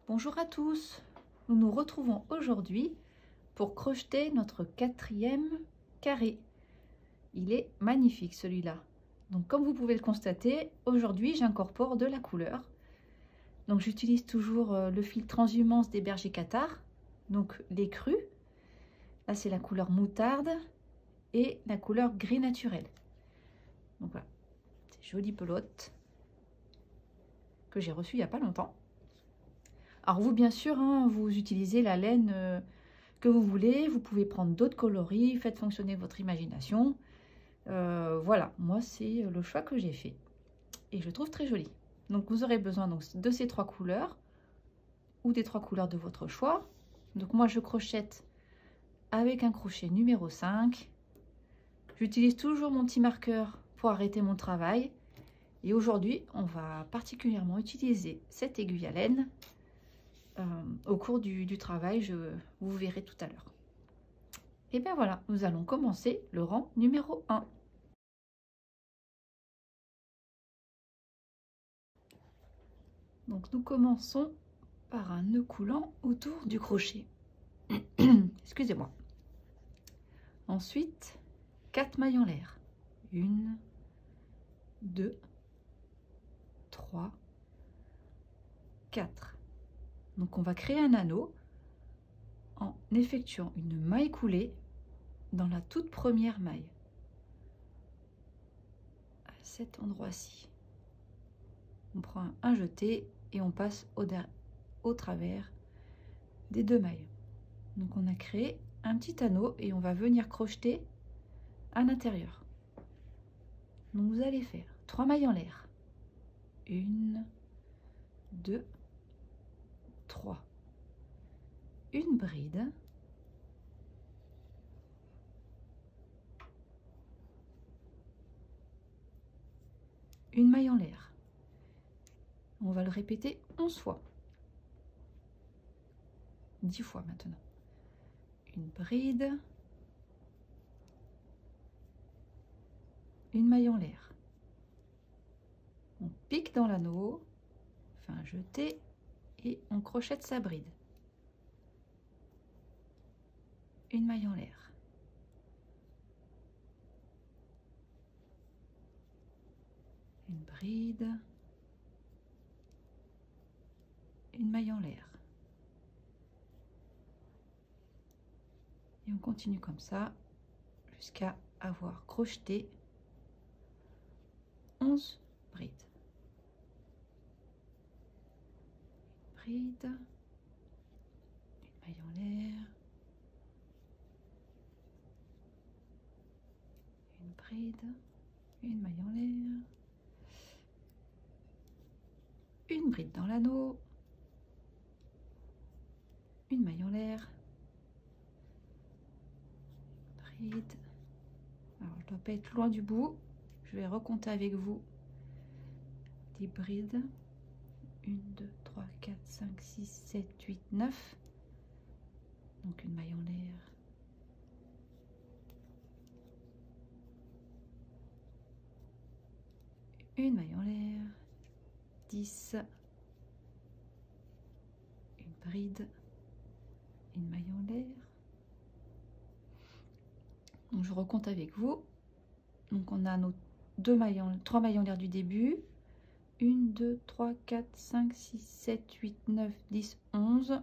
Bonjour à tous, nous nous retrouvons aujourd'hui pour crocheter notre 4e carré. Il est magnifique celui-là. Donc comme vous pouvez le constater, aujourd'hui j'incorpore de la couleur. Donc j'utilise toujours le fil transhumance des bergers cathares, donc les crus. Là c'est la couleur moutarde et la couleur gris naturel. Donc voilà, c'est jolie pelote que j'ai reçue il n'y a pas longtemps. Alors vous, bien sûr, hein, vous utilisez la laine que vous voulez. Vous pouvez prendre d'autres coloris, faites fonctionner votre imagination. Voilà, moi c'est le choix que j'ai fait. Et je le trouve très joli. Donc vous aurez besoin donc, de ces 3 couleurs ou des 3 couleurs de votre choix. Donc moi je crochette avec un crochet numéro 5. J'utilise toujours mon petit marqueur pour arrêter mon travail. Et aujourd'hui, on va particulièrement utiliser cette aiguille à laine. Au cours du travail, vous verrez tout à l'heure. Et bien voilà, nous allons commencer le rang numéro 1. Donc nous commençons par un nœud coulant autour du crochet. Excusez-moi. Ensuite, 4 mailles en l'air. 1, 2, 3, 4. Donc on va créer un anneau en effectuant une maille coulée dans la toute première maille. À cet endroit-ci. On prend un jeté et on passe au travers des 2 mailles. Donc on a créé un petit anneau et on va venir crocheter à l'intérieur. Donc vous allez faire 3 mailles en l'air. 1, 2, 3. Une bride. Une maille en l'air. On va le répéter 11 fois. 10 fois maintenant. Une bride. Une maille en l'air. On pique dans l'anneau, on fait un jeté et on crochette sa bride. Une maille en l'air. Une bride. Une maille en l'air. Et on continue comme ça jusqu'à avoir crocheté 11 brides. Une bride, une maille en l'air, une bride, une maille en l'air, une bride dans l'anneau, une maille en l'air, bride. Alors je dois pas être loin du bout, je vais recompter avec vous des brides. 1, 2, 3, 4, 5, 6, 7, 8, 9. Donc une maille en l'air. Une maille en l'air. 10. Une bride. Une maille en l'air. Donc je recompte avec vous. Donc on a nos 3 mailles en l'air du début. 1, 2, 3, 4, 5, 6, 7, 8, 9, 10, 11.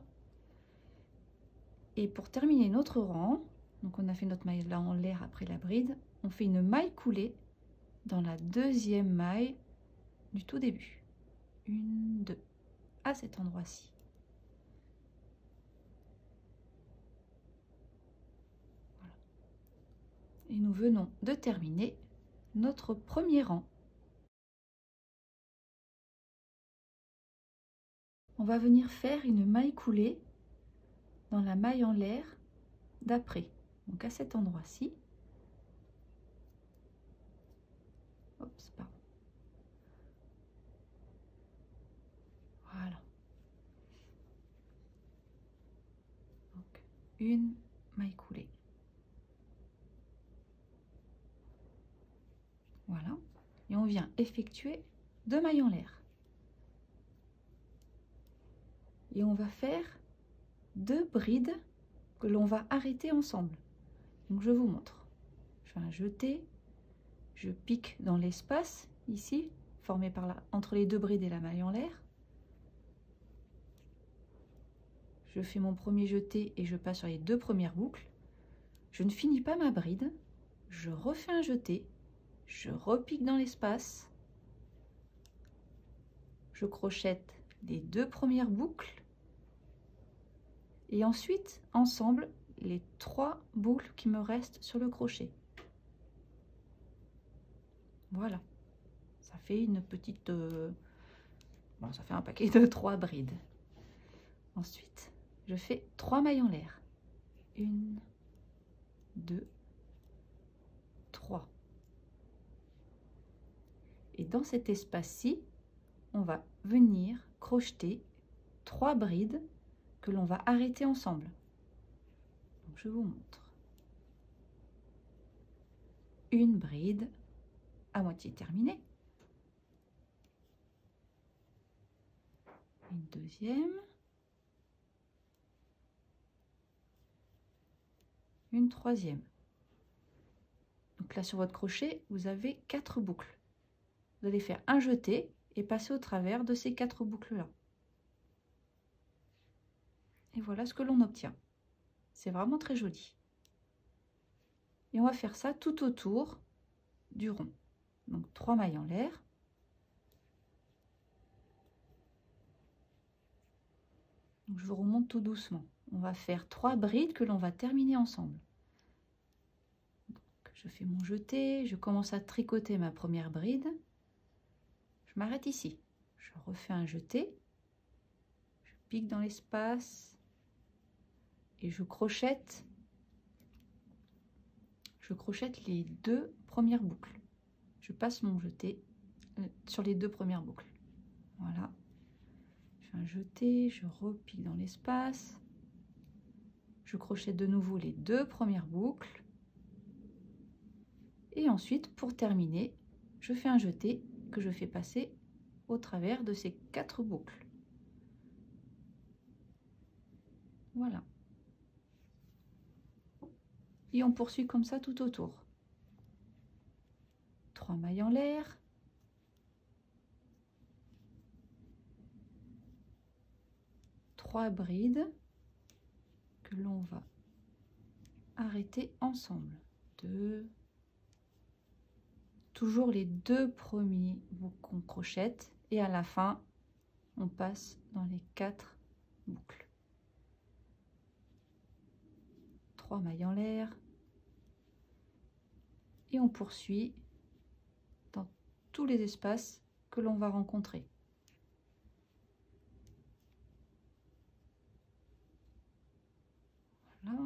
Et pour terminer notre rang, donc on a fait notre maille là en l'air après la bride, on fait une maille coulée dans la 2e maille du tout début. 1, 2, à cet endroit-ci. Voilà. Et nous venons de terminer notre premier rang. On va venir faire une maille coulée dans la maille en l'air d'après. Donc à cet endroit-ci. Oups, pardon. Voilà. Donc une maille coulée. Voilà. Et on vient effectuer 2 mailles en l'air. Et on va faire 2 brides que l'on va arrêter ensemble. Donc je vous montre. Je fais un jeté, je pique dans l'espace ici, formé par là, entre les 2 brides et la maille en l'air. Je fais mon premier jeté et je passe sur les 2 premières boucles. Je ne finis pas ma bride, je refais un jeté, je repique dans l'espace, je crochette les 2 premières boucles et ensuite ensemble les 3 boucles qui me restent sur le crochet. Voilà, ça fait une petite bon, ça fait un paquet de 3 brides. Ensuite je fais 3 mailles en l'air, 1, 2, 3. Et dans cet espace-ci, on va venir crocheter 3 brides que l'on va arrêter ensemble. Donc, je vous montre. Une bride à moitié terminée. Une deuxième. Une troisième. Donc là, sur votre crochet, vous avez 4 boucles. Vous allez faire un jeté et passer au travers de ces 4 boucles-là. Et voilà ce que l'on obtient. C'est vraiment très joli. Et on va faire ça tout autour du rond. Donc 3 mailles en l'air. Donc, je vous remonte tout doucement. On va faire 3 brides que l'on va terminer ensemble. Donc, je fais mon jeté, je commence à tricoter ma première bride. Je m'arrête ici. Je refais un jeté. Je pique dans l'espace et je crochette les 2 premières boucles. Je passe mon jeté sur les 2 premières boucles. Voilà. Je fais un jeté, je repique dans l'espace. Je crochette de nouveau les 2 premières boucles. Et ensuite, pour terminer, je fais un jeté que je fais passer au travers de ces 4 boucles. Voilà. Et on poursuit comme ça tout autour. 3 mailles en l'air. Trois brides que l'on va arrêter ensemble. 2. Toujours les 2 premiers boucles qu'on crochette et à la fin, on passe dans les 4 boucles. 3 mailles en l'air. Et on poursuit dans tous les espaces que l'on va rencontrer. Voilà.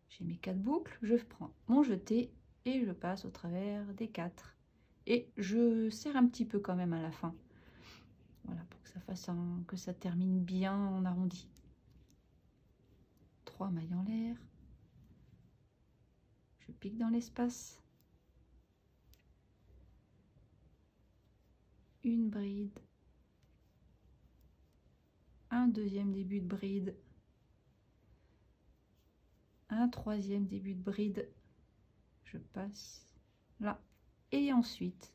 J'ai mes 4 boucles, je prends mon jeté et je passe au travers des 4. Et je serre un petit peu quand même à la fin. Voilà, pour que ça fasse que ça termine bien en arrondi. 3 mailles en l'air. Je pique dans l'espace. Une bride. Un deuxième début de bride. Un troisième début de bride. Je passe là. Et ensuite,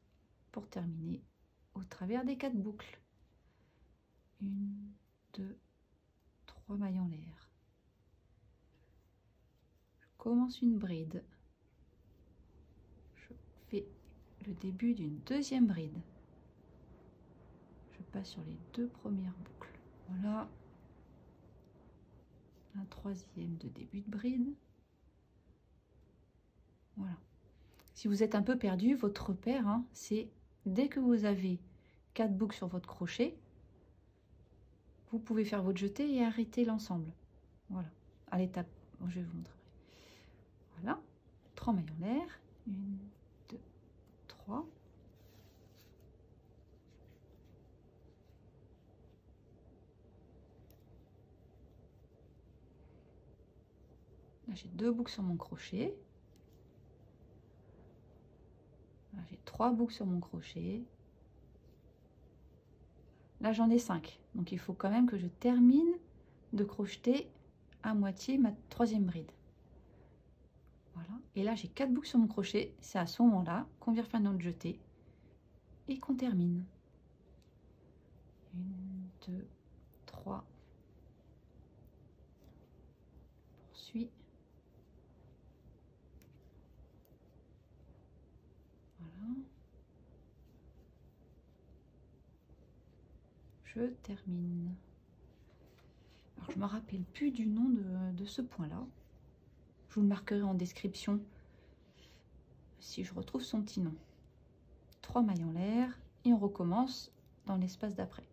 pour terminer, au travers des 4 boucles. 1, 2, 3 mailles en l'air. Je commence une bride. Je fais le début d'une deuxième bride. Je passe sur les 2 premières boucles. Voilà. Un troisième de début de bride. Voilà. Si vous êtes un peu perdu, votre repère, hein, c'est dès que vous avez 4 boucles sur votre crochet, vous pouvez faire votre jeté et arrêter l'ensemble. Voilà. À l'étape, je vais vous montrer. Voilà. 3 mailles en l'air. 1, 2, 3. Là, j'ai 2 boucles sur mon crochet. J'ai 3 boucles sur mon crochet. Là, j'en ai 5. Donc, il faut quand même que je termine de crocheter à moitié ma troisième bride. Voilà. Et là, j'ai 4 boucles sur mon crochet. C'est à ce moment-là qu'on vient faire notre jeté et qu'on termine. 1, 2, 3. Poursuis. Voilà. Je termine. Alors, je ne me rappelle plus du nom de ce point-là. Je vous le marquerai en description si je retrouve son petit nom. 3 mailles en l'air et on recommence dans l'espace d'après.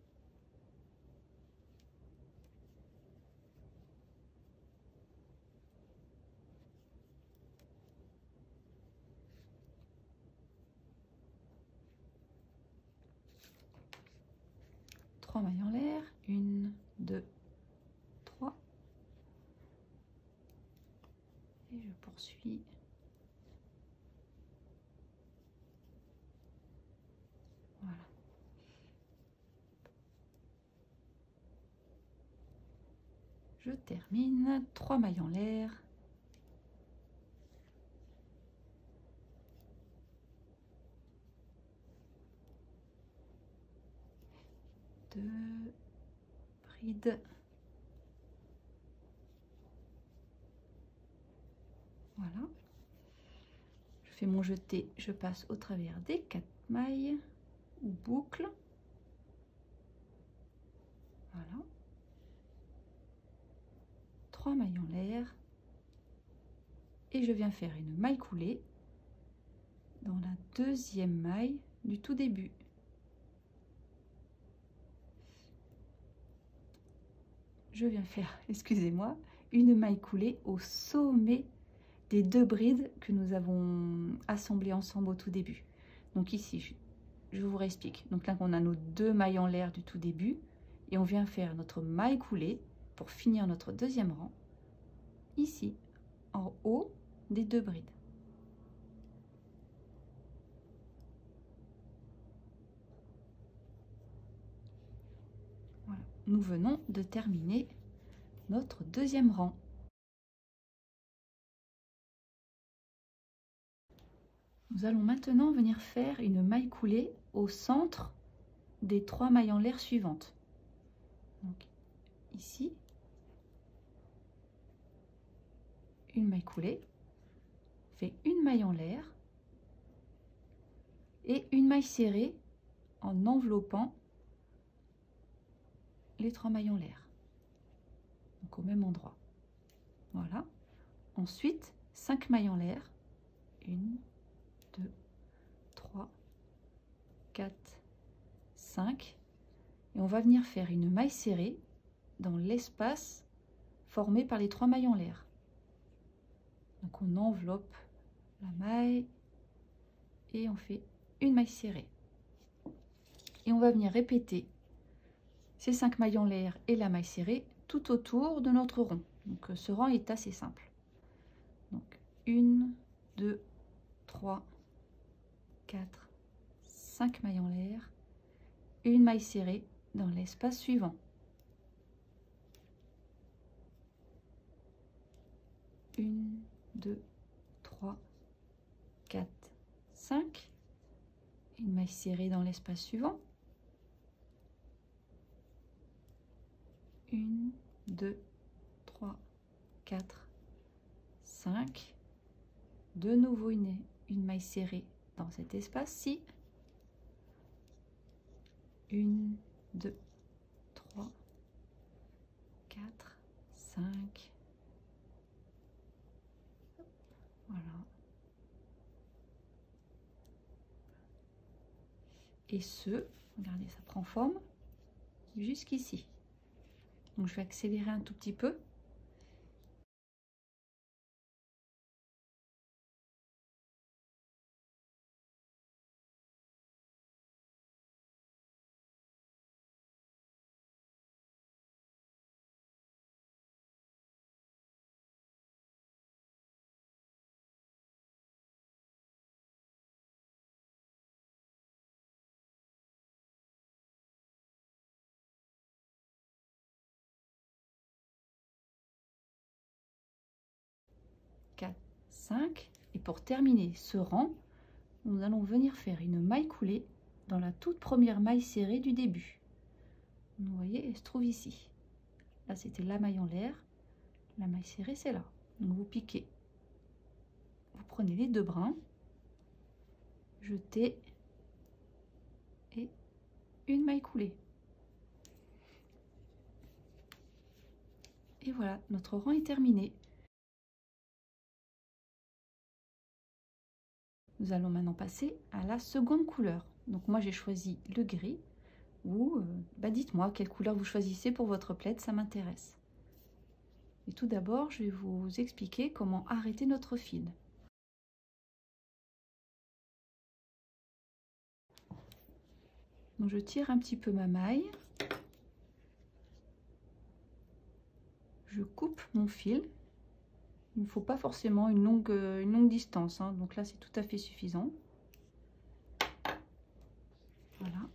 Trois mailles en l'air, 1, 2, 3. Et je poursuis. Voilà. Je termine, 3 mailles en l'air. Deux brides. Voilà. Je fais mon jeté, je passe au travers des 4 mailles ou boucles. Voilà. 3 mailles en l'air. Et je viens faire une maille coulée dans la deuxième maille du tout début. Je viens faire, excusez-moi, une maille coulée au sommet des 2 brides que nous avons assemblées ensemble au tout début. Donc ici, je vous réexplique. Donc là, on a nos 2 mailles en l'air du tout début et on vient faire notre maille coulée pour finir notre deuxième rang ici, en haut des 2 brides. Voilà. Nous venons de terminer notre deuxième rang. Nous allons maintenant venir faire une maille coulée au centre des 3 mailles en l'air suivantes. Donc ici, une maille coulée, on fait une maille en l'air et une maille serrée en enveloppant les 3 mailles en l'air. Donc au même endroit. Voilà. Ensuite, 5 mailles en l'air. 1, 2, 3, 4, 5. Et on va venir faire une maille serrée dans l'espace formé par les 3 mailles en l'air. Donc on enveloppe la maille et on fait une maille serrée. Et on va venir répéter ces 5 mailles en l'air et la maille serrée tout autour de notre rond. Donc ce rang est assez simple. Donc 1, 2, 3, 4, 5 mailles en l'air, une maille serrée dans l'espace suivant. 1, 2, 3, 4, 5. Une maille serrée dans l'espace suivant. 1, 2, 3, 4, 5. De nouveau une maille serrée dans cet espace-ci. 1, 2, 3, 4, 5. Voilà. Et regardez, ça prend forme jusqu'ici. Donc je vais accélérer un tout petit peu. 5. Et pour terminer ce rang, nous allons venir faire une maille coulée dans la toute première maille serrée du début. Vous voyez, elle se trouve ici. Là, c'était la maille en l'air. La maille serrée, c'est là. Donc, vous piquez. Vous prenez les 2 brins, jetez et une maille coulée. Et voilà, notre rang est terminé. Nous allons maintenant passer à la seconde couleur. Donc moi j'ai choisi le gris. Ou dites-moi quelle couleur vous choisissez pour votre plaid, ça m'intéresse. Et tout d'abord, je vais vous expliquer comment arrêter notre fil. Donc je tire un petit peu ma maille. Je coupe mon fil. Il ne faut pas forcément une longue distance, hein. Donc là c'est tout à fait suffisant. Voilà.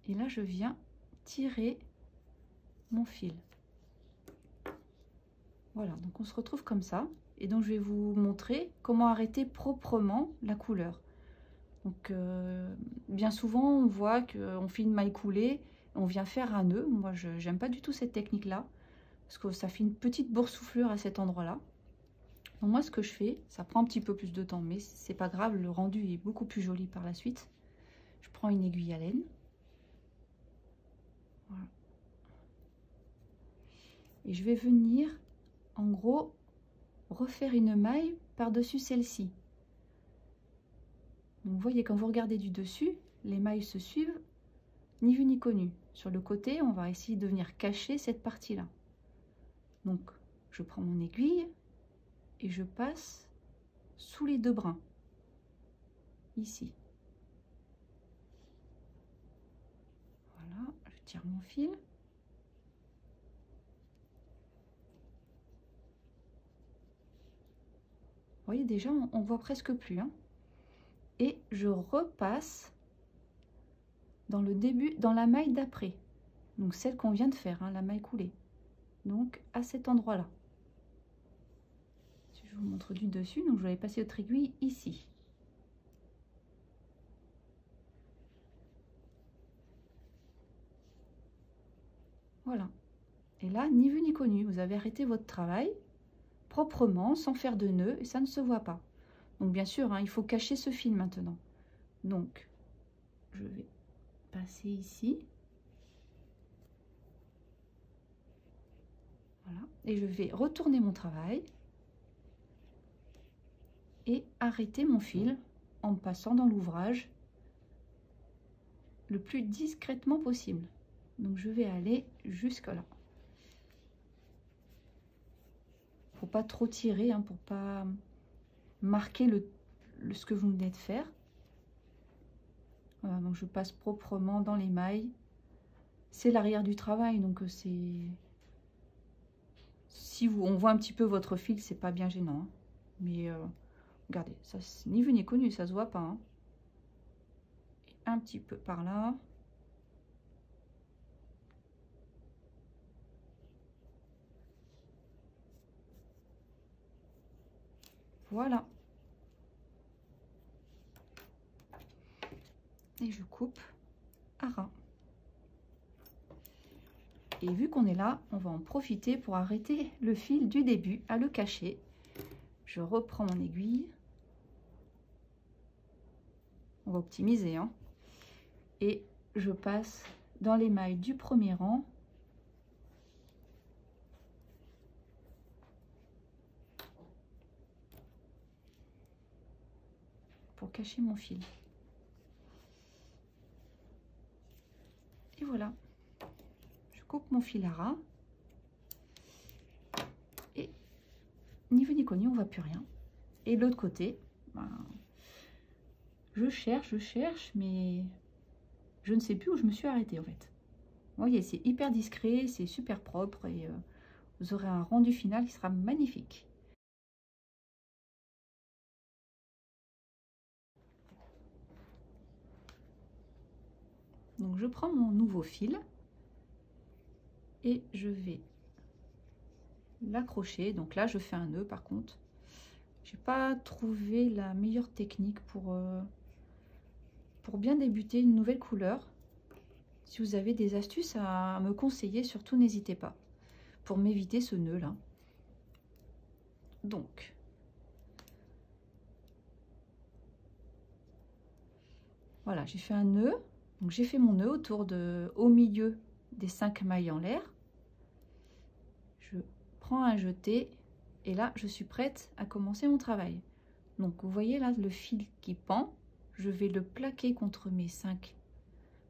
Et là je viens tirer mon fil. Voilà, donc on se retrouve comme ça. Et donc je vais vous montrer comment arrêter proprement la couleur. Donc bien souvent on voit qu'on fait une maille coulée, on vient faire un nœud. Moi je n'aime pas du tout cette technique là, parce que ça fait une petite boursouflure à cet endroit là. Donc moi ce que je fais, ça prend un petit peu plus de temps, mais c'est pas grave, le rendu est beaucoup plus joli par la suite. Je prends une aiguille à laine. Voilà. Et je vais venir en gros refaire une maille par-dessus celle-ci. Vous voyez, quand vous regardez du dessus, les mailles se suivent, ni vu ni connu. Sur le côté, on va essayer de venir cacher cette partie-là. Donc, je prends mon aiguille et je passe sous les 2 brins, ici. Voilà, je tire mon fil. Vous voyez, déjà, on voit presque plus, hein. Et je repasse dans le début, dans la maille d'après, donc celle qu'on vient de faire, hein, la maille coulée, donc à cet endroit là. Si je vous montre du dessus, donc je vais passer votre aiguille ici. Voilà, et là ni vu ni connu, vous avez arrêté votre travail proprement, sans faire de nœud, et ça ne se voit pas. Donc bien sûr, hein, il faut cacher ce fil maintenant. Donc je vais passer ici. Voilà. Et je vais retourner mon travail et arrêter mon fil en passant dans l'ouvrage le plus discrètement possible. Donc je vais aller jusque là. Faut pas trop tirer, hein, pour pas marquer ce que vous venez de faire. Voilà, donc je passe proprement dans les mailles. C'est l'arrière du travail, donc c'est... Si on voit un petit peu votre fil, c'est pas bien gênant, hein. Mais regardez, ça ni vu ni connu, ça se voit pas, hein. Et un petit peu par là. Voilà. Et je coupe à ras. Et vu qu'on est là, on va en profiter pour arrêter le fil du début, à le cacher. Je reprends mon aiguille. On va optimiser, hein. Et je passe dans les mailles du premier rang. Pour cacher mon fil. Et voilà. Je coupe mon fil à ras. Et ni vu ni connu, on ne voit plus rien. Et de l'autre côté, ben, je cherche, mais je ne sais plus où je me suis arrêtée en fait. Vous voyez, c'est hyper discret, c'est super propre et vous aurez un rendu final qui sera magnifique. Donc je prends mon nouveau fil et je vais l'accrocher. Donc là je fais un nœud par contre. J'ai pas trouvé la meilleure technique pour bien débuter une nouvelle couleur. Si vous avez des astuces à me conseiller, surtout n'hésitez pas, pour m'éviter ce nœud là. Donc, voilà, j'ai fait un nœud. Donc j'ai fait mon nœud au milieu des 5 mailles en l'air. Je prends un jeté et là je suis prête à commencer mon travail. Donc vous voyez là le fil qui pend, je vais le plaquer contre mes 5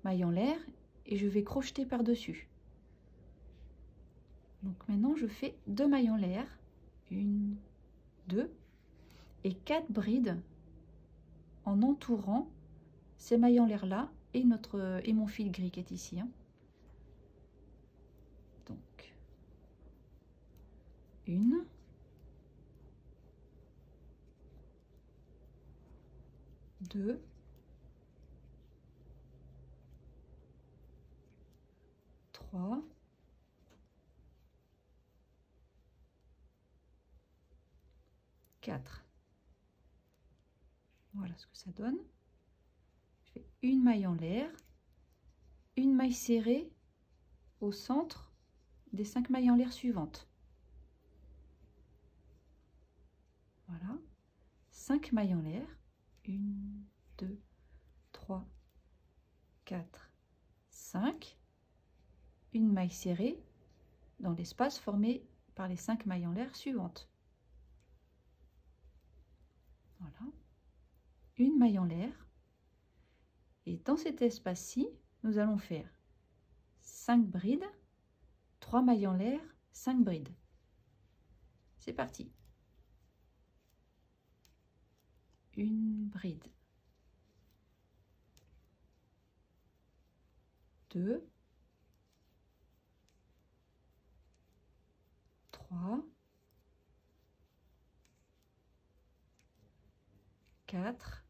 mailles en l'air et je vais crocheter par dessus. Donc maintenant je fais 2 mailles en l'air, 1, 2 et 4 brides en entourant ces mailles en l'air là et mon fil gris qui est ici, hein. Donc 1, 2, 3, 4. Voilà ce que ça donne. Je fais une maille en l'air, une maille serrée au centre des 5 mailles en l'air suivantes. Voilà, 5 mailles en l'air, 1, 2, 3, 4, 5, une maille serrée dans l'espace formé par les 5 mailles en l'air suivantes. Voilà, une maille en l'air, et dans cet espace-ci, nous allons faire 5 brides, 3 mailles en l'air, 5 brides. C'est parti. Une bride, 2, 3, 4,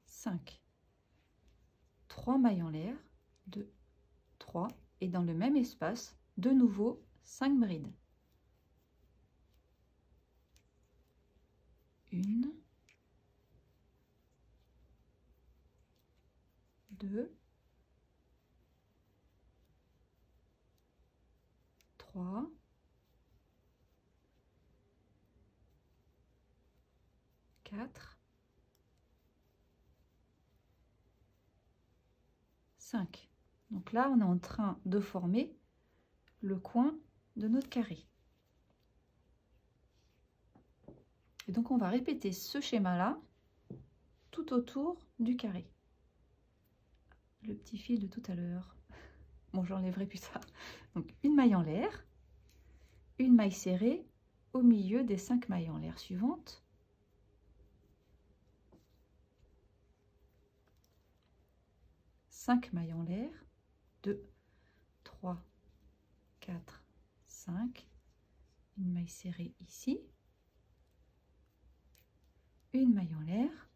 5. 3 mailles en l'air, 2, 3, et dans le même espace, de nouveau 5 brides. 1, 2, 3, 4, 5. Donc là, on est en train de former le coin de notre carré. Et donc, on va répéter ce schéma-là tout autour du carré. Le petit fil de tout à l'heure. Bon, j'enlèverai plus tard. Donc, une maille en l'air, une maille serrée au milieu des 5 mailles en l'air suivantes. Cinq mailles en l'air, 2, 3, 4, 5, une maille serrée ici, une maille en l'air,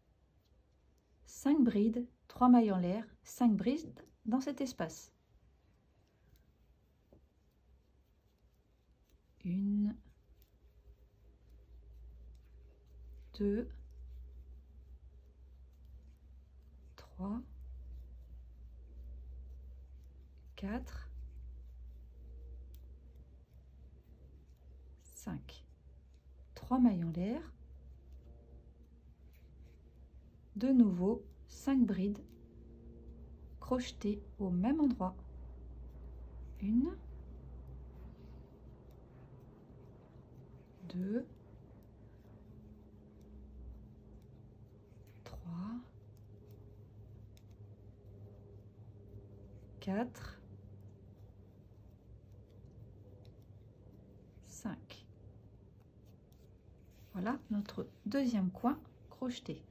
5 brides, 3 mailles en l'air, 5 brides dans cet espace. 1, 2, 3, 4, 5. 3 mailles en l'air. De nouveau, 5 brides crochetées au même endroit. 1, 2, 3, 4, 5. Voilà notre deuxième coin crocheté.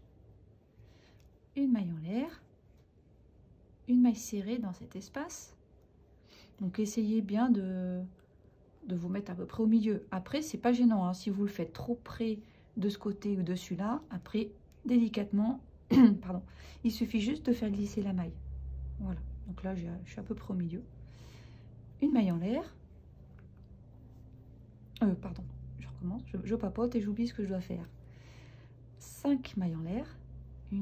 Une maille en l'air, une maille serrée dans cet espace. Donc essayez bien de vous mettre à peu près au milieu. Après, c'est pas gênant, hein, si vous le faites trop près de ce côté ou de celui-là. Après, délicatement, pardon, il suffit juste de faire glisser la maille. Voilà, donc là, je suis à peu près au milieu. Une maille en l'air, Pardon, je recommence, je papote et j'oublie ce que je dois faire. 5 mailles en l'air, 1,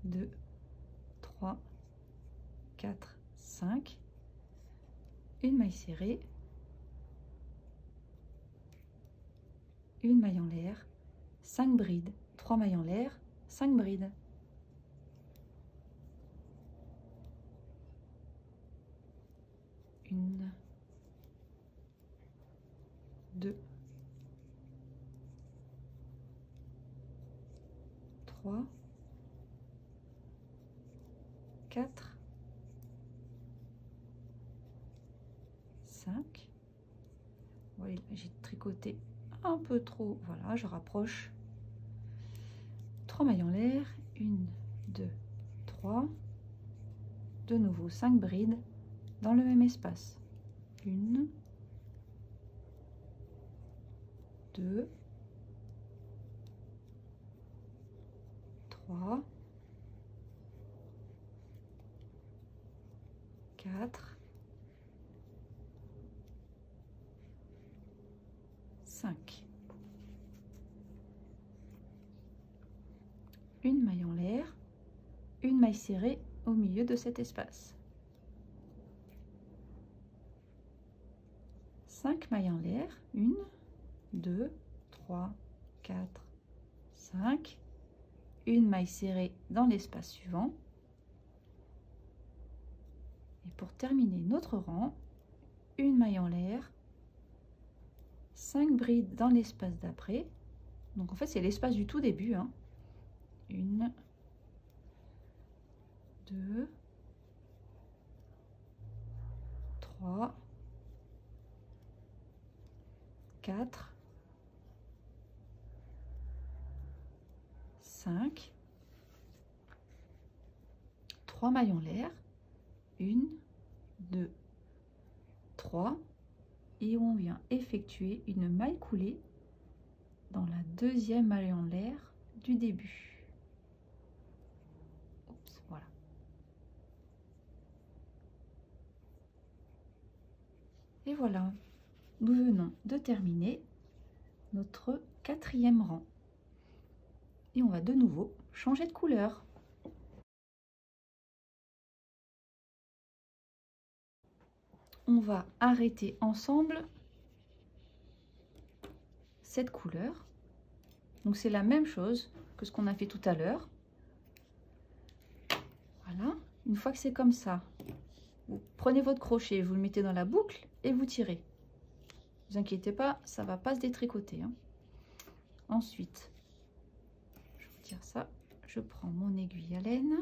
2, 3, 4, 5, une maille serrée, une maille en l'air, 5 brides, 3 mailles en l'air, 5 brides. Une, 2, 3, 4, 5. Voilà, j'ai tricoté un peu trop. Voilà, je rapproche. 3 mailles en l'air. 1, 2, 3. De nouveau 5 brides dans le même espace. 1, 2, 3, 4, 5. Une maille en l'air, une maille serrée au milieu de cet espace. 5 mailles en l'air, 1, 2, 3, 4, 5. Une maille serrée dans l'espace suivant. Et pour terminer notre rang, une maille en l'air, 5 brides dans l'espace d'après. Donc en fait c'est l'espace du tout début. 1, 2, 3, 4, 5, 3 mailles en l'air, 1, 2, 3, et on vient effectuer une maille coulée dans la deuxième maille en l'air du début. Oups, voilà. Et voilà, nous venons de terminer notre 4e rang. Et on va de nouveau changer de couleur. On va arrêter ensemble cette couleur. Donc c'est la même chose que ce qu'on a fait tout à l'heure. Voilà, une fois que c'est comme ça, vous prenez votre crochet, vous le mettez dans la boucle et vous tirez. Ne vous inquiétez pas, ça ne va pas se détricoter. Ensuite, je vous tire ça, je prends mon aiguille à laine.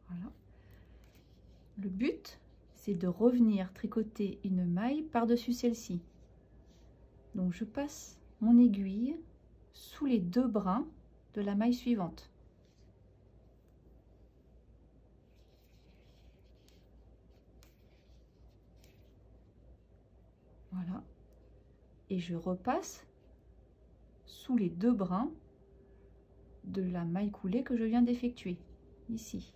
Voilà. Le but, c'est de revenir tricoter une maille par-dessus celle-ci. Donc je passe mon aiguille sous les 2 brins de la maille suivante. Voilà. Et je repasse sous les 2 brins de la maille coulée que je viens d'effectuer, ici.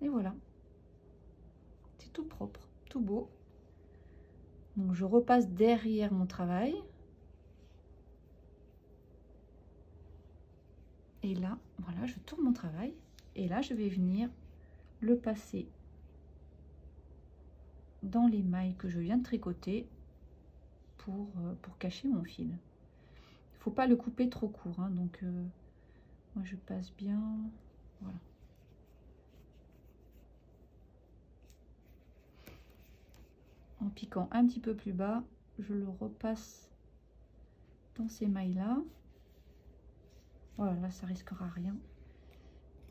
Et voilà. C'est tout propre, tout beau. Donc je repasse derrière mon travail. Et là, voilà, je tourne mon travail. Et là, je vais venir le passer dans les mailles que je viens de tricoter pour cacher mon fil. Il ne faut pas le couper trop court. Donc, moi, je passe bien. Voilà. En piquant un petit peu plus bas, je le repasse dans ces mailles-là. Voilà, là, ça risquera rien.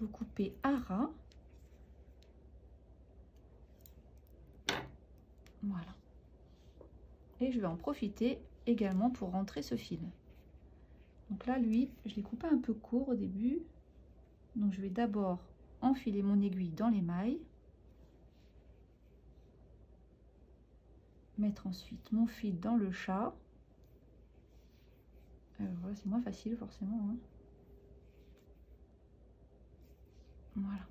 Vous coupez à ras. Voilà. Et je vais en profiter également pour rentrer ce fil. Donc là, lui, je l'ai coupé un peu court au début. Donc je vais d'abord enfiler mon aiguille dans les mailles. Mettre ensuite mon fil dans le chat. Voilà, c'est moins facile forcément. Voilà.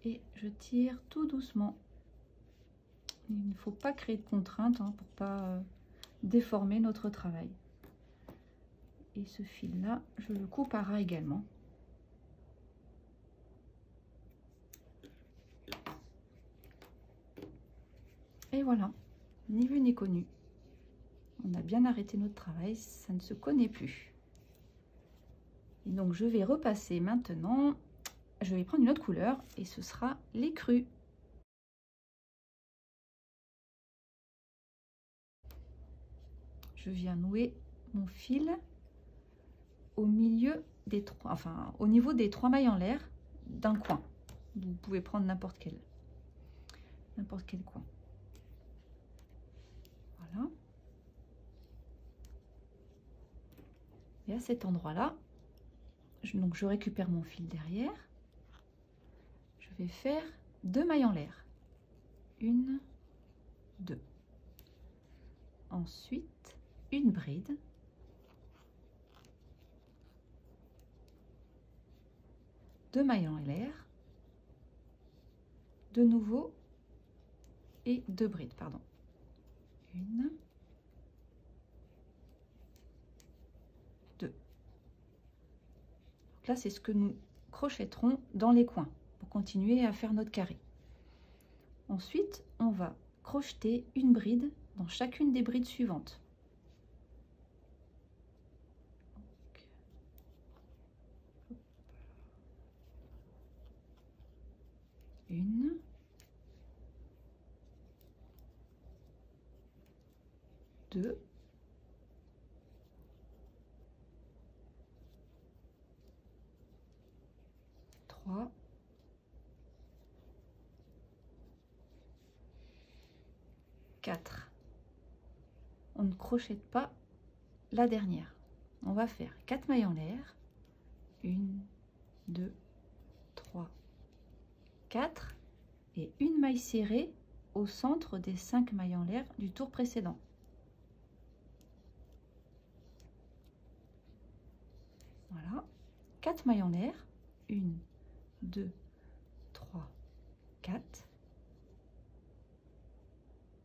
et je tire tout doucement. Il ne faut pas créer de contraintes hein, pour pas déformer notre travail. Et ce fil là, je le coupe à ras également. Et voilà, ni vu ni connu. On a bien arrêté notre travail, ça ne se connaît plus. Et donc je vais repasser maintenant, je vais prendre une autre couleur et ce sera l'écru. Je viens nouer mon fil au milieu des trois, enfin au niveau des 3 mailles en l'air d'un coin. Vous pouvez prendre n'importe quel coin. Voilà. Et à cet endroit-là, donc je récupère mon fil derrière. Je vais faire 2 mailles en l'air. 1, 2. Ensuite, une bride. Deux mailles en l'air. De nouveau et 2 brides, pardon. 1, 2. Donc là, c'est ce que nous crochetterons dans les coins pour continuer à faire notre carré. Ensuite, on va crocheter une bride dans chacune des brides suivantes. Une, deux, trois, quatre. On ne crochette pas la dernière. On va faire 4 mailles en l'air. 1, 2, 3, 4 et une maille serrée au centre des 5 mailles en l'air du tour précédent. Voilà, 4 mailles en l'air. 1, 2, 3, 4.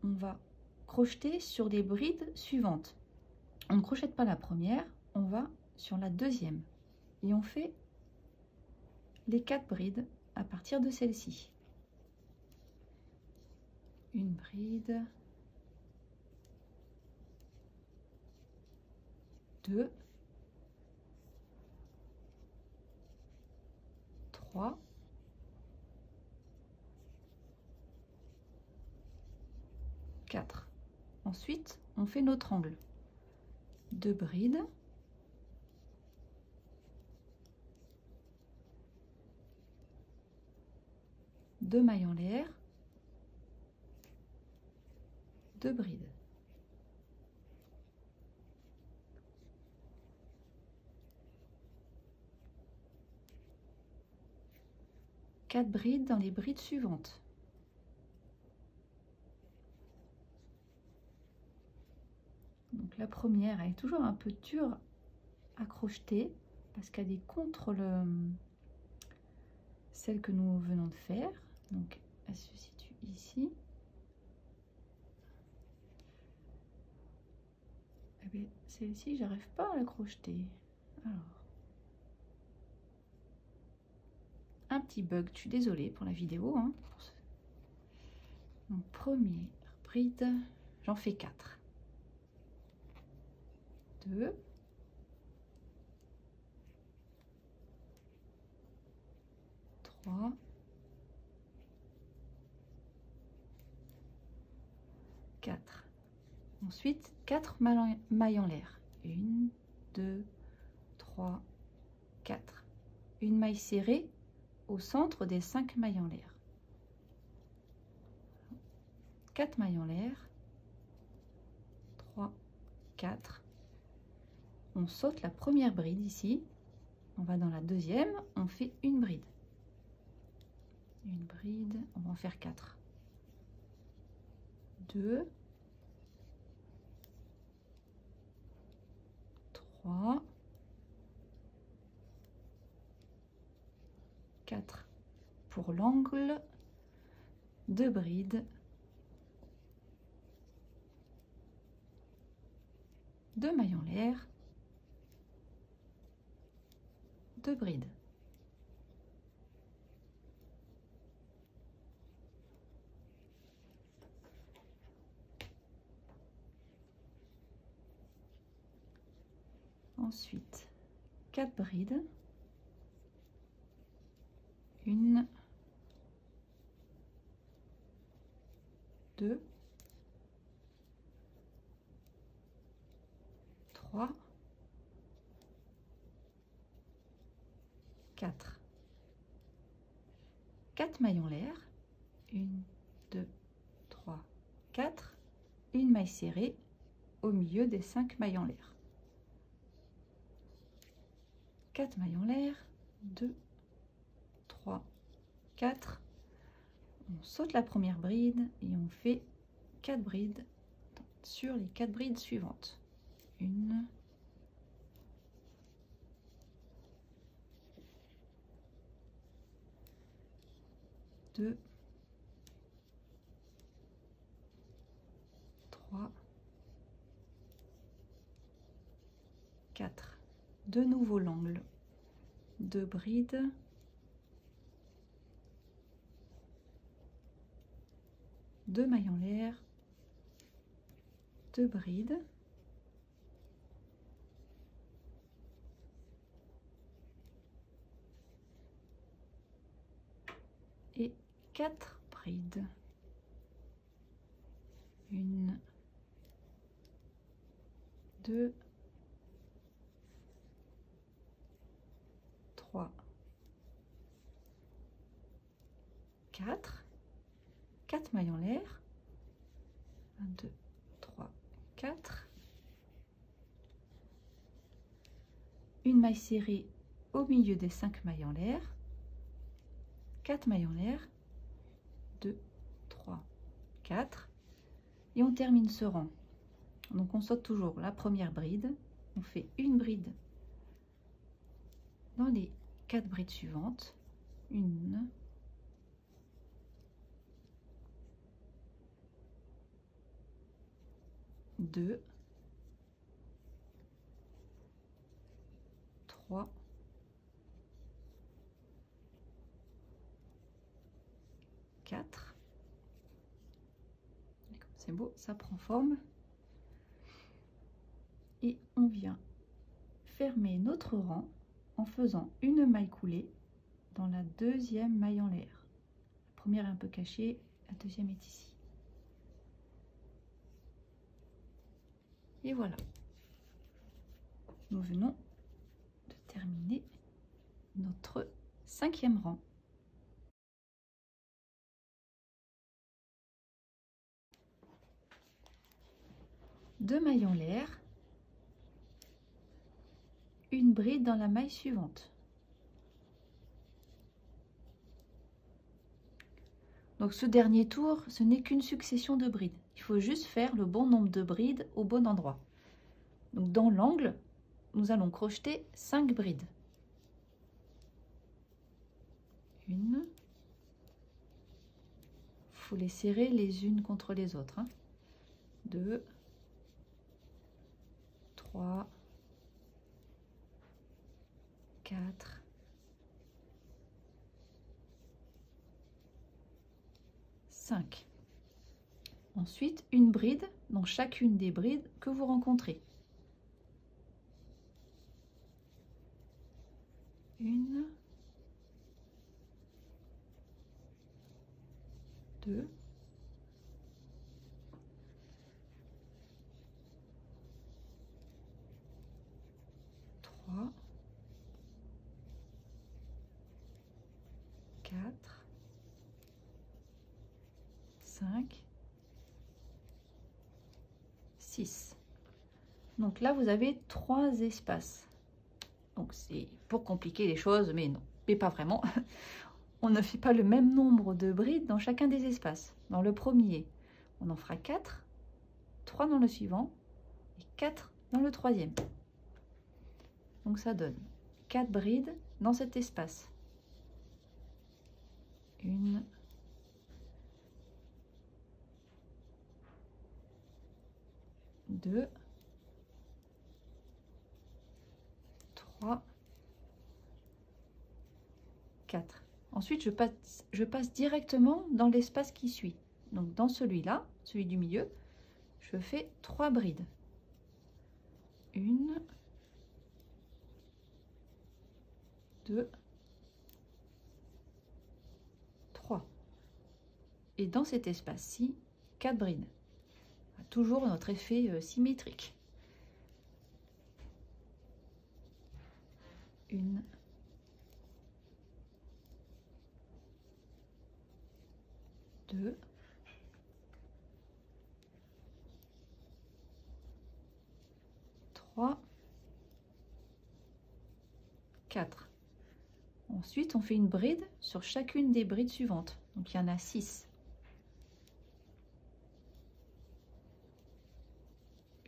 On va crocheter sur les brides suivantes. On ne crochette pas la première, on va sur la deuxième. Et on fait les 4 brides à partir de celle-ci. Une bride, 2, 3, 4. Ensuite, on fait notre angle. 2 brides, deux mailles en l'air, 2 brides. Quatre brides dans les brides suivantes. Donc la première, elle est toujours un peu dure à crocheter parce qu'elle est contre celle que nous venons de faire. Donc elle se situe ici. Eh bien, celle-ci, j'arrive pas à la crocheter. Alors, un petit bug, je suis désolée pour la vidéo. Hein. Donc première bride, j'en fais 4. 2, 3, 4. Ensuite, 4 mailles en l'air. 1, 2, 3, 4. Une maille serrée au centre des 5 mailles en l'air. 4 mailles en l'air. 3, 4. On saute la première bride ici. On va dans la deuxième. On fait une bride. Une bride. On va en faire 4. 2, 3, 4. pour l'angle, 2 brides, 2 mailles en l'air, 2 brides. Ensuite, 4 brides, 1, 2, 3, 4. 4 mailles en l'air, 1, 2, 3, 4, une maille serrée au milieu des 5 mailles en l'air. 4 mailles en l'air, 2, 3, 4. On saute la première bride et on fait 4 brides sur les 4 brides suivantes. 1, 2, 3, 4. De nouveau l'angle, 2 brides, 2 mailles en l'air, 2 brides, et 4 brides. 1, 2, 3, 4, 4 mailles en l'air, 1, 2, 3, 4, une maille serrée au milieu des 5 mailles en l'air, 4 mailles en l'air, 2, 3, 4, et on termine ce rang. Donc on saute toujours la première bride, on fait une bride dans les 4 brides suivantes, 1, 2, 3, 4. C'est beau, ça prend forme. Et on vient fermer notre rang en faisant une maille coulée dans la deuxième maille en l'air. La première est un peu cachée, la deuxième est ici. Et voilà, nous venons de terminer notre 5e rang. Deux mailles en l'air, une bride dans la maille suivante. Donc ce dernier tour, ce n'est qu'une succession de brides. Il faut juste faire le bon nombre de brides au bon endroit. Donc dans l'angle, nous allons crocheter 5 brides. 1. Il faut les serrer les unes contre les autres. 2, 3, 4, 5. Ensuite, une bride dans chacune des brides que vous rencontrez. 1, 2, 3, 4, 5, 6. Donc là, vous avez 3 espaces. Donc c'est pour compliquer les choses, mais non, mais pas vraiment. On ne fait pas le même nombre de brides dans chacun des espaces. Dans le premier, on en fera 4, 3 dans le suivant et 4 dans le troisième. Donc ça donne 4 brides dans cet espace. 1, 2, 3, 4. Ensuite, je passe directement dans l'espace qui suit. Donc dans celui-là, celui du milieu, je fais 3 brides. 1, 2, 3. Et dans cet espace-ci, 4 brides. Toujours notre effet symétrique. 1, 2, 3, 4. Ensuite, on fait une bride sur chacune des brides suivantes. Donc, il y en a 6.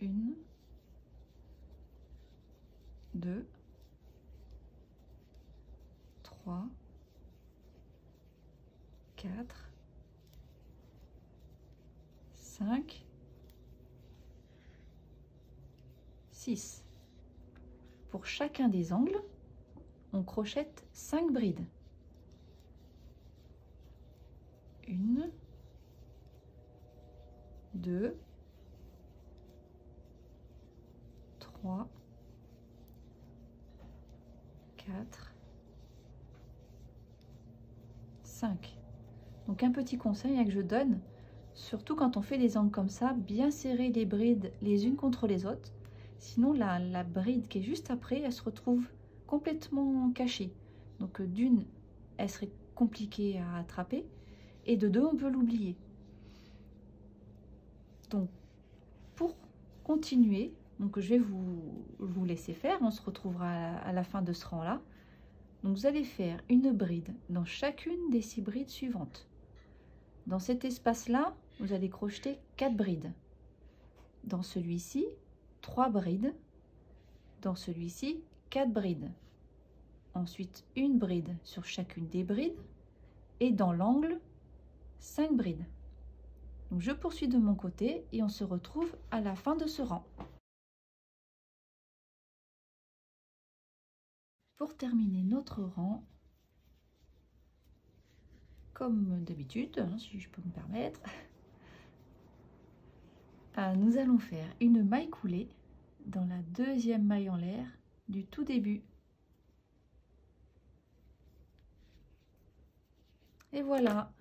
1, 2, 3, 4, 5, 6. Pour chacun des angles, on crochette 5 brides. 1, 2, 3, 4, 5. Donc un petit conseil que je donne, surtout quand on fait des angles comme ça, bien serrer les brides les unes contre les autres. Sinon la bride qui est juste après, elle se retrouve complètement cachée. Donc d'une, elle serait compliquée à attraper, et de deux, on peut l'oublier. Donc pour continuer, donc je vais vous laisser faire, on se retrouvera à la fin de ce rang là. Donc vous allez faire une bride dans chacune des 6 brides suivantes. Dans cet espace là, vous allez crocheter 4 brides. Dans celui-ci, 3 brides. Dans celui-ci, 4 brides. Ensuite, une bride sur chacune des brides. Et dans l'angle, 5 brides. Donc je poursuis de mon côté et on se retrouve à la fin de ce rang. Pour terminer notre rang, comme d'habitude, si je peux me permettre, nous allons faire une maille coulée dans la deuxième maille en l'air du tout début. Et voilà,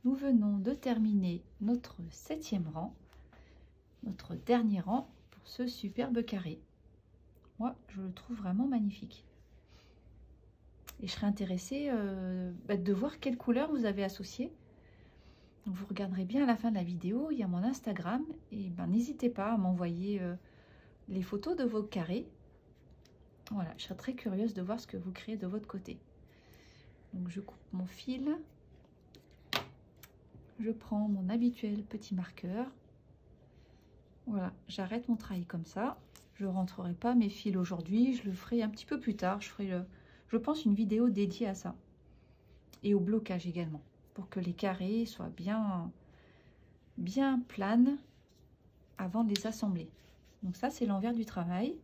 nous venons de terminer notre 7e rang, notre dernier rang pour ce superbe carré. Moi, je le trouve vraiment magnifique. Et je serais intéressée de voir quelle couleur vous avez associée. Donc vous regarderez bien à la fin de la vidéo, il y a mon Instagram. Et n'hésitez pas à m'envoyer les photos de vos carrés. Voilà, je serais très curieuse de voir ce que vous créez de votre côté. Donc je coupe mon fil. Je prends mon habituel petit marqueur. Voilà, j'arrête mon travail comme ça. Je ne rentrerai pas mes fils aujourd'hui, je le ferai un petit peu plus tard. Je ferai, je pense, une vidéo dédiée à ça. Et au blocage également, pour que les carrés soient bien planes avant de les assembler. Donc ça, c'est l'envers du travail.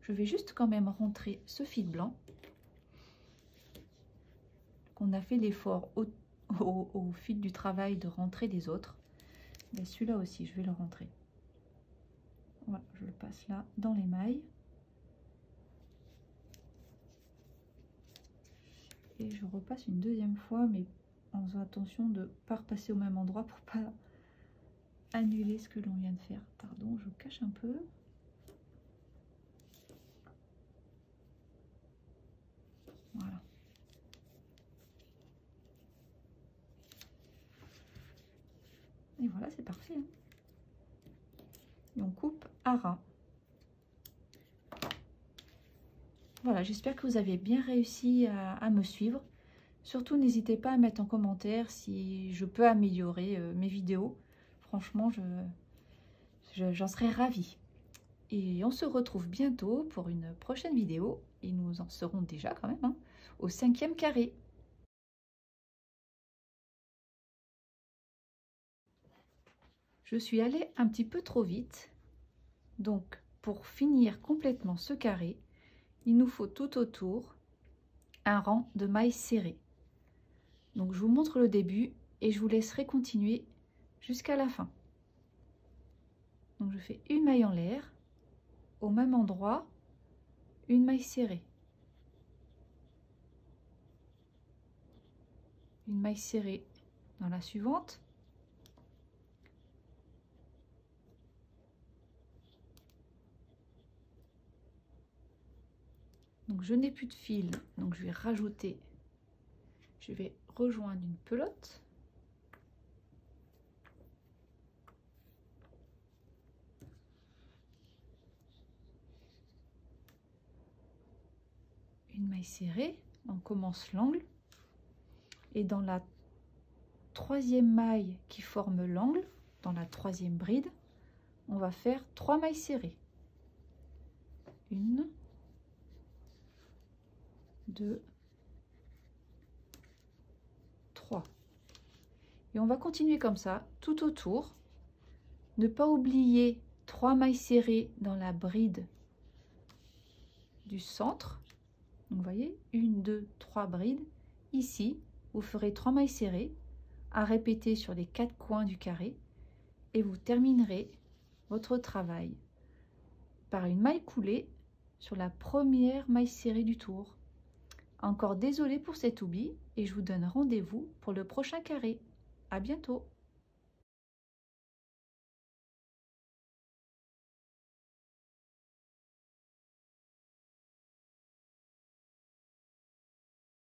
Je vais juste quand même rentrer ce fil blanc. On a fait l'effort au fil du travail de rentrer les autres. Celui-là aussi, je vais le rentrer. Voilà, je le passe là dans les mailles. Et je repasse une deuxième fois, mais en faisant attention de ne pas repasser au même endroit pour pas annuler ce que l'on vient de faire. Pardon, je cache un peu. Voilà. Et voilà, c'est parfait. Hein. Et on coupe à ras. Voilà, j'espère que vous avez bien réussi à me suivre. Surtout, n'hésitez pas à mettre en commentaire si je peux améliorer mes vidéos. Franchement, j'en serais ravie. Et on se retrouve bientôt pour une prochaine vidéo. Et nous en serons déjà quand même au 5e carré. Je suis allée un petit peu trop vite. Donc, pour finir complètement ce carré, il nous faut tout autour un rang de mailles serrées. Donc, je vous montre le début et je vous laisserai continuer jusqu'à la fin. Donc, je fais une maille en l'air, au même endroit, une maille serrée. Une maille serrée dans la suivante. Donc je n'ai plus de fil, donc je vais rajouter, je vais rejoindre une pelote. Une maille serrée, on commence l'angle. Et dans la troisième maille qui forme l'angle, dans la troisième bride, on va faire 3 mailles serrées. 1, 2, 3. Et on va continuer comme ça tout autour. Ne pas oublier 3 mailles serrées dans la bride du centre. Donc, vous voyez, 1, 2, 3 brides. Ici, vous ferez 3 mailles serrées à répéter sur les 4 coins du carré et vous terminerez votre travail par une maille coulée sur la première maille serrée du tour. Encore désolée pour cet oubli et je vous donne rendez-vous pour le prochain carré. À bientôt!